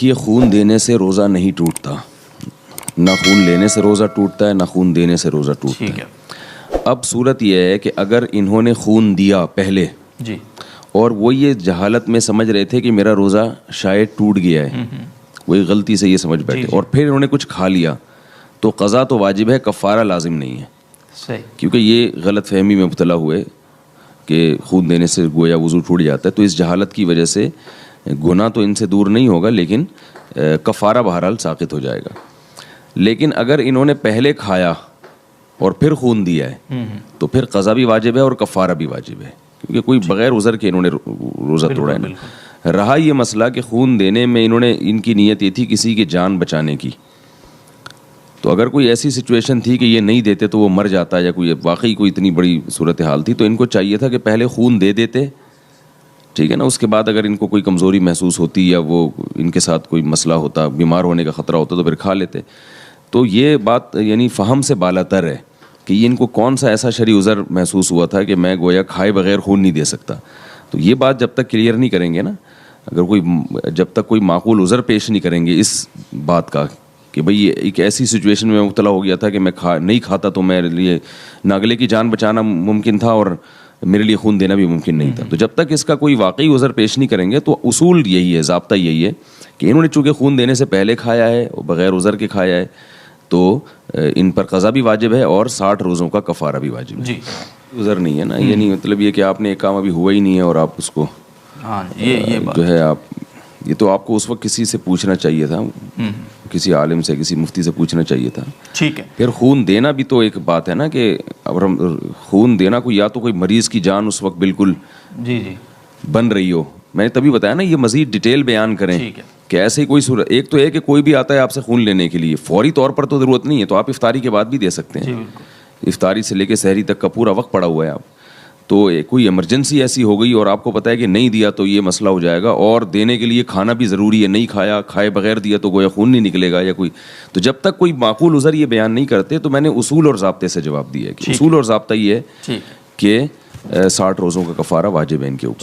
دیکھیے خون دینے سے روزہ نہیں ٹوٹتا، نہ خون لینے سے روزہ ٹوٹتا ہے، نہ خون دینے سے روزہ ٹوٹتا ہے۔ اب صورت یہ ہے کہ اگر انہوں نے خون دیا پہلے جی اور وہ یہ جہالت میں سمجھ رہے تھے کہ میرا روزہ شاید ٹوٹ گیا ہے، وہی غلطی سے یہ سمجھ بیٹھے اور پھر انہوں نے کچھ کھا لیا، تو قضا تو واجب ہے، کفارہ لازم نہیں ہے، صحیح، کیونکہ یہ غلط فہمی میں مبتلا ہوئے کہ خون دینے سے گویا وضو ٹوٹ جاتا ہے، تو اس جہالت کی وجہ سے گناہ تو ان سے دور نہیں ہوگا، لیکن کفارہ بہرحال ساقط ہو جائے گا۔ لیکن اگر انہوں نے پہلے کھایا اور پھر خون دیا ہے تو پھر قضا بھی واجب ہے اور کفارہ بھی واجب ہے، کیونکہ کوئی بغیر عذر کے انہوں نے روزہ توڑا ہے نا۔ رہا یہ مسئلہ کہ خون دینے میں ان کی نیت یہ تھی کسی کی جان بچانے کی، تو اگر کوئی ایسی سچویشن تھی کہ یہ نہیں دیتے تو وہ مر جاتا یا کوئی واقعی کوئی اتنی بڑی صورتحال تھی، تو ان کو چاہیے تھا کہ پہلے خون دے دیتے، ٹھیک ہے نا، اس کے بعد اگر ان کو کوئی کمزوری محسوس ہوتی یا وہ ان کے ساتھ کوئی مسئلہ ہوتا، بیمار ہونے کا خطرہ ہوتا، تو پھر کھا لیتے۔ تو یہ بات یعنی فہم سے بالاتر ہے کہ یہ ان کو کون سا ایسا شرعی عذر محسوس ہوا تھا کہ میں گویا کھائے بغیر خون نہیں دے سکتا۔ تو یہ بات جب تک کلیئر نہیں کریں گے نا، جب تک کوئی معقول عذر پیش نہیں کریں گے اس بات کا کہ بھئی یہ ایک ایسی سچویشن میں مبتلا ہو گیا تھا کہ میں نہیں کھاتا تو میرے لیے ناگلے کی جان بچانا ممکن تھا اور میرے لیے خون دینا بھی ممکن نہیں تھا، تو جب تک اس کا کوئی واقعی عذر پیش نہیں کریں گے تو اصول یہی ہے، ضابطہ یہی ہے کہ انہوں نے چونکہ خون دینے سے پہلے کھایا ہے اور بغیر عذر کے کھایا ہے تو ان پر قضا بھی واجب ہے اور 60 روزوں کا کفارہ بھی واجب ہے۔ جی عذر نہیں ہے نا، یہ نہیں مطلب یہ کہ آپ نے ایک کام ابھی ہوا ہی نہیں ہے اور آپ اس کو یہ جو ہے یہ تو آپ کو اس وقت کسی سے پوچھنا چاہیے تھا، کسی عالم سے، کسی مفتی سے پوچھنا چاہیے تھا۔ ٹھیک ہے، پھر خون دینا بھی تو ایک بات ہے نا کہ اب ہم خون دینا یا تو کوئی مریض کی جان اس وقت بالکل جی بن رہی ہو، میں نے تبھی بتایا نا یہ مزید ڈیٹیل بیان کریں کہ ایسے ہی کوئی صورت، ایک تو ہے کہ کوئی بھی آتا ہے آپ سے خون لینے کے لیے، فوری طور پر تو ضرورت نہیں ہے، تو آپ افطاری کے بعد بھی دے سکتے ہیں، افطاری سے لے کے سحری تک کا پورا وقت پڑا ہوا ہے آپ، تو کوئی ایمرجنسی ایسی ہو گئی اور آپ کو پتہ ہے کہ نہیں دیا تو یہ مسئلہ ہو جائے گا، اور دینے کے لیے کھانا بھی ضروری ہے، نہیں کھایا کھائے بغیر دیا تو گویا خون نہیں نکلے گا یا کوئی، تو جب تک کوئی معقول عذر یہ بیان نہیں کرتے تو میں نے اصول اور ضابطے سے جواب دیا کہ اصول اور ضابطہ یہ ہے کہ 60 روزوں کا کفارہ واجب ہے ان کے اوپر۔